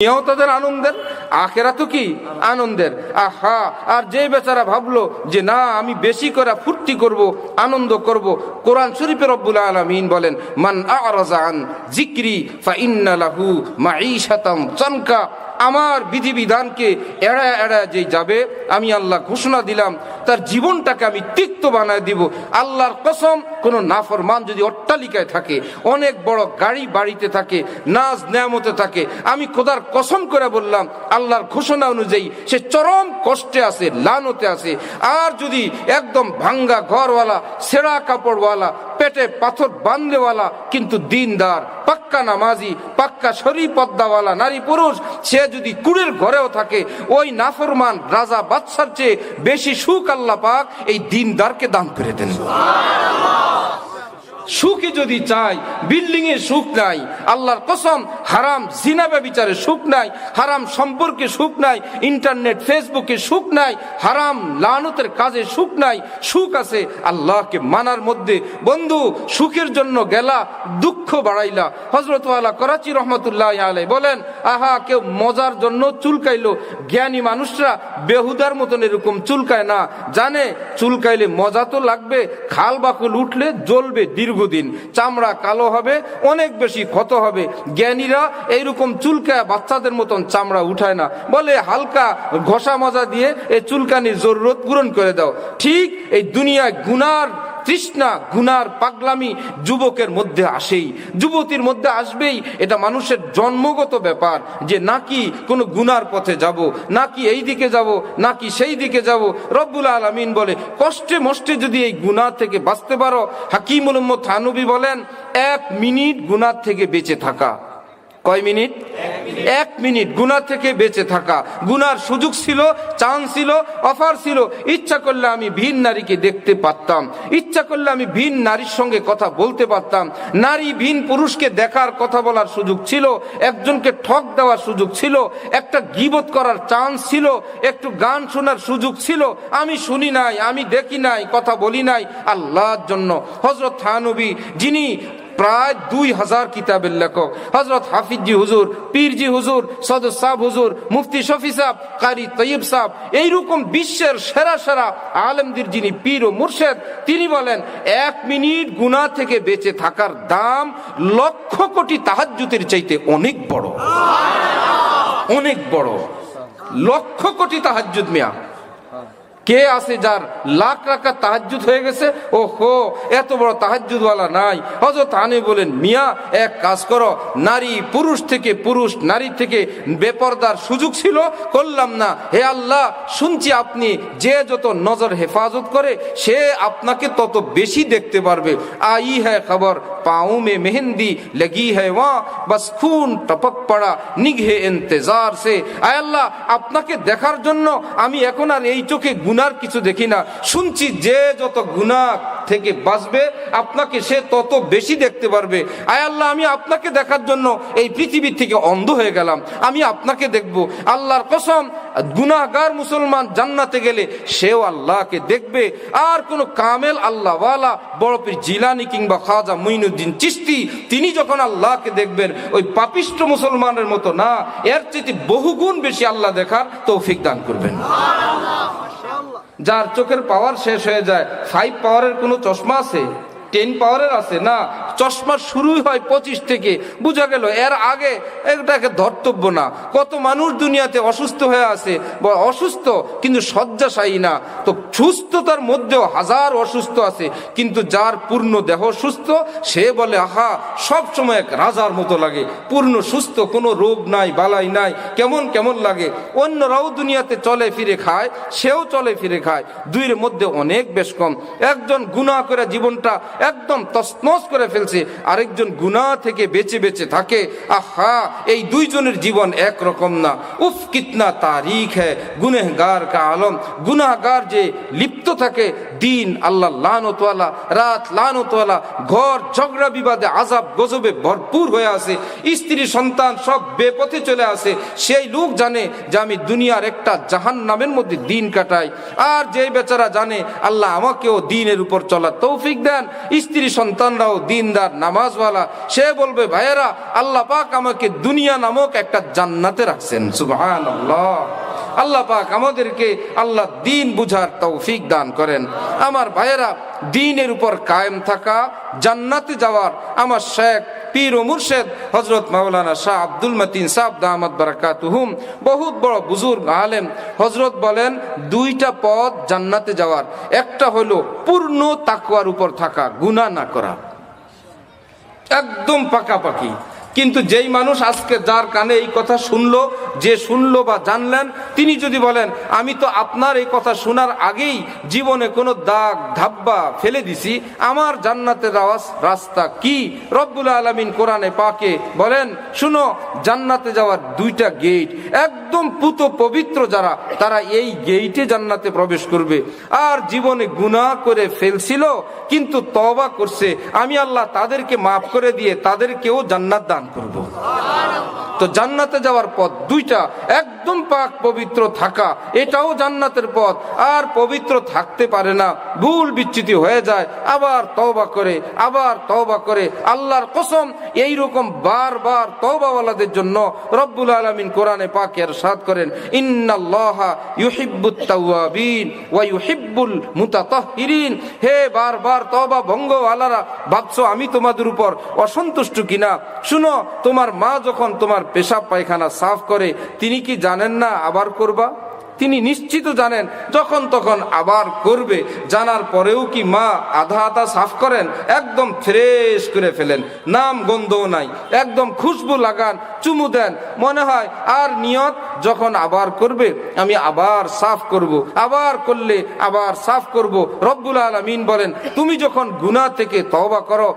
দুনিয়াও তাদের আনন্দের, আখেরাতও কি আনন্দের। আহা, আর যে বেচারা ভাবলো যে না আমি বেশি করে ফুর্তি করব, আনন্দ করব, কোরআন শরীফে রব্বুল আলামিন বলেন মান আ'রাযা আন যিকরি ফাইন্না লাহু মাঈশাতান যানকা। আমার বিধিবিধানকে এড়ায় এড়ায় যে যাবে, আমি আল্লাহ ঘোষণা দিলাম তার জীবনটাকে আমি তিক্ত বানায় দিব। আল্লাহর কসম, কোন নাফরমান যদি অট্টালিকায় থাকে, অনেক বড় গাড়ি বাড়িতে থাকে, নাজ নেয়ামতে থাকে, আমি খোদার কসম করে বললাম আল্লাহর ঘোষণা অনুযায়ী সে চরম কষ্টে আছে, লানতে আছে। আর যদি একদম ভাঙ্গা ঘরওয়ালা, ছেঁড়া কাপড়ওয়ালা, পেটে পাথর বাঁধলেওয়ালা কিন্তু দিনদার, পাক্কা নামাজি, পাক্কা শরীর পর্দাওয়ালা নারী পুরুষ, সে যদি কুড়ের ঘরেও থাকে, ওই নাফরমান রাজা বাদশার চেয়ে বেশি সুখ আল্লাহ পাক এই দিনদারকে দান করে দেন। সুখী যদি চাই, বিল্ডিং এ সুখ নাই, আল্লাহর কসম হারাম জিনা ব্যভিচারে সুখ নাই, হারাম সম্পর্কে সুখ নাই, ইন্টারনেট ফেসবুকে সুখ নাই, হারাম লানতের কাজে সুখ নাই। সুখ আছে আল্লাহকে মানার মধ্যে। বন্ধু, সুখের জন্য গেলা, দুঃখ বাড়াইলা। হযরত ওয়ালা করাচি রহমতুল্লাহ আলাইহি বলেন, আহা, কেউ মজার জন্য চুলকাইলো। জ্ঞানী মানুষরা বেহুদার মতন এরকম চুলকায় না, জানে চুলকাইলে মজা তো লাগবে, খাল বাকুল উঠলে জ্বলবে দীর্ঘদিন, চামড়া কালো হবে, অনেক বেশি ক্ষত হবে। জ্ঞানীরা এইরকম চুলকায় বাচ্চাদের মতন চামড়া উঠায় না, বলে হালকা ঘষা মজা দিয়ে এই চুলকানির জরুরত পূরণ করে দাও। ঠিক এই দুনিয়ায় গুনার তৃষ্ণা, গুনার পাগলামি যুবকের মধ্যে আসেই, যুবতীর মধ্যে আসবেই। এটা মানুষের জন্মগত ব্যাপার যে নাকি কোনো গুনার পথে যাব, নাকি এই দিকে যাব, নাকি সেই দিকে যাব। রব্বুল আলামিন বলে কষ্টে মষ্টে যদি এই গুনাহ থেকে বাঁচতে পারো, হাকিমুল উম্মত থানবী বলেন 1 মিনিট গুনাহ থেকে বেঁচে থাকা। কয় মিনিট? 1 মিনিট গুনাহ থেকে বেঁচে থাকা। গুনার সুযোগ ছিল, চান্স ছিল, অফার ছিল। ইচ্ছা করলে আমি ভিন নারীকে দেখতে পারতাম, ইচ্ছা করলে আমি ভিন নারীর সঙ্গে কথা বলতে পারতাম, নারী ভিন পুরুষকে দেখার কথা বলার সুযোগ ছিল, একজনকে ঠক দেওয়ার সুযোগ ছিল, একটা গীবত করার চান্স ছিল, একটু গান শোনার সুযোগ ছিল। আমি শুনি নাই, আমি দেখি নাই, কথা বলি নাই আল্লাহর জন্য। হযরত থানবী, যিনি প্রায় 2000 কিতাবের লেখক, হযরত হাফিজি হুজুর, পীরজি হুজুর, সদর সাহেব হুজুর, মুফতি শফি সাহেব, কারি তৈয়ব সাহেব, এইরকম বিশ্বের সেরা সেরা আলেমদের যিনি পীর ও মুর্শেদ, তিনি বলেন 1 মিনিট গুনাহ থেকে বেঁচে থাকার দাম লক্ষ কোটি তাহাজ্জুদের চাইতে অনেক বড়, অনেক বড়। লক্ষ কোটি তাহাজ্জুদ। মিয়া কে আছে যার লাখ রাকাত তাহাজ্জুদ হয়ে গেছে? ওহো, এত বড় তাহাজ্জুদওয়ালা নাই। হযরত আলী বলেন, মিয়া এক কাজ করো, নারী পুরুষ থেকে, পুরুষ নারী থেকে বেপরদার সুযোগ ছিল, করলাম না। হে আল্লাহ, শুনছি আপনি যে যত নজর হেফাজত করে সে আপনাকে তত বেশি দেখতে পারবে। আই হ্যায় খবর পাও মে মেহেন্দি লगी है वहाँ बस खून टपक पड़ा निगहे इंतजार से। আয় আল্লাহ, আপনাকে দেখার জন্য আমি এখন আর এই চোখে গুনার কিছু দেখি না। শুনছি যে যত গুনাহ থেকে বাঁচবে আপনাকে সে তত বেশি দেখতে পারবে। আয় আল্লাহ, আমি আপনাকে দেখার জন্য এই পৃথিবীর থেকে অন্ধ হয়ে গেলাম, আমি আপনাকে দেখব। আল্লাহর কসম, গুনাহগার মুসলমান জান্নাতে গেলে সেও আল্লাহকে দেখবে। আর কোন কামেল আল্লাহওয়ালা, বড় পীর জিলানী কিংবা খাজা মুঈনুদ্দিন চিশতি, তিনি যখন আল্লাহকে দেখবেন, ওই পাপিষ্ট মুসলমানের মতো না, এর চেয়ে বহুগুণ বেশি আল্লাহ দেখার তৌফিক দান করবেন। যার চোখের পাওয়ার শেষ হয়ে যায়, 5 পাওয়ারের কোনো চশমা আছে? 10 পাওয়ারের আছে না? চশমা শুরুই হয় 25 থেকে। বোঝা গেল এর আগে এটাকে ধর্তব্য না। কত মানুষ দুনিয়াতে অসুস্থ হয়ে আছে, অসুস্থ কিন্তু শয্যাশায়ী না। তো সুস্থতার মধ্যেও হাজার অসুস্থ আছে, কিন্তু যার পূর্ণ দেহ সুস্থ সে বলে আহা, সব সময় এক রাজার মতো লাগে, পূর্ণ সুস্থ, কোনো রোগ নাই, বালাই নাই, কেমন কেমন লাগে। অন্যরাও দুনিয়াতে চলে ফিরে খায়, সেও চলে ফিরে খায়, দুইয়ের মধ্যে অনেক বেশ কম। একজন গুনাহ করে জীবনটা একদম তছনছ করে ফেলছে, আরেকজন গুনাহ থেকে বেঁচে বেঁচে থাকে। আহা, এই দুইজনের জীবন একরকম না। উফ কিতনা তারিখ হ্যায় গুনহগার কা আলম। গুনাহগার যে লিপ্ত থাকে দিন আল্লাহ লানতওয়ালা, রাত লানতওয়ালা, ঘর ঝগড়া বিবাদে আযাব গজবে ভরপুর হয়ে আছে, স্ত্রী সন্তান সব বেপথে চলে আসে। সেই লোক জানে যে আমি দুনিয়ার একটা জাহান্নামের মধ্যে দিন কাটাই। আর যেই বেচারা জানে আল্লাহ আমাকেও দিনের উপর চলার তৌফিক দেন, স্ত্রী সন্তানরাও দিনদার দিনদার নামাজওয়ালা, সে বলবে ভাইয়েরা আল্লাহ পাক আমাকে দুনিয়া নামক একটা জান্নাতে রাখছেন। সুবহানাল্লাহ। আল্লাহ পাক আমাদেরকে আল্লাহ দিন বুঝার তৌফিক দান করেন। আমার ভাইয়েরা, দ্বীনের উপর কায়েম থাকা, জান্নাতে যাওয়ার আমার শেখ পীর ও মুর্শেদ হযরত মাওলানা শাহ আব্দুল মতিন সাহেব দামাত বারাকাতুহুম, বহুত বড় বুজুর্গ আলেম, হযরত বলেন দুইটা পথ জান্নাতে যাওয়ার। একটা হলো পূর্ণ তাকওয়ার উপর থাকা, গুনাহ না করা, একদম পাকাপাকি। কিন্তু যেই মানুষ আজকে যার কানে এই কথা শুনলো, যে শুনলো বা জানলেন, তিনি যদি বলেন আমি তো আপনার এই কথা শোনার আগেই জীবনে কোনো দাগ ধাব্বা ফেলে দিছি, আমার জান্নাতের রাস্তা কি? রব্বুল আলামিন কোরআনে পাকে বলেন, শুনো, জান্নাতে যাওয়ার দুইটা গেট, একদম পুত পবিত্র যারা, তারা এই গেইটে জান্নাতে প্রবেশ করবে। আর জীবনে গুনাহ করে ফেলছিল কিন্তু তওবা করছে, আমি আল্লাহ তাদেরকে মাফ করে দিয়ে তাদেরকেও জান্নাত দান করব। তো জান্নাতে যাওয়ার পথ দুইটা, একদম পাক পবিত্র থাকা, এটাও জান্নাতের পথ। আর পবিত্র থাকতে পারে না, ভুল বিচ্যুতি হয়ে যায়, আবার তওবা করে, আবার তওবা করে। আল্লাহর কসম, এইরকম বারবার তওবাওয়ালাদের জন্য রব্বুল আলামিন কোরআনে পাকে ইরশাদ করেন, ইন্নাল্লাহা ইউহিব্বুত তাওয়াবিন ওয়া ইউহিব্বুল মুতাতাহহিরিন। হে বারবার তওবা ভঙ্গওয়ালারা, ভাবছো আমি তোমাদের উপর অসন্তুষ্ট কিনা? শুনো, তোমার মা যখন তোমার পেশাব পায়খানা সাফ করে, তিনি কি জানেন না আবার করবা? তিনি নিশ্চিত জানেন, যখন তখন আবার করবে। জানার পরেও কি মা আধা আধা সাফ করেন? একদম ফ্রেশ করে ফেলেন, নাম গন্ধও নাই, একদম খুশবু লাগান, চুমু দেন, মনে হয় আর নিয়ত যখন আবার করবে আমি আবার সাফ করব, আবার করলে আবার সাফ করব। রব্বুল আলামিন বলেন, তুমি যখন গুনাহ থেকে তওবা করো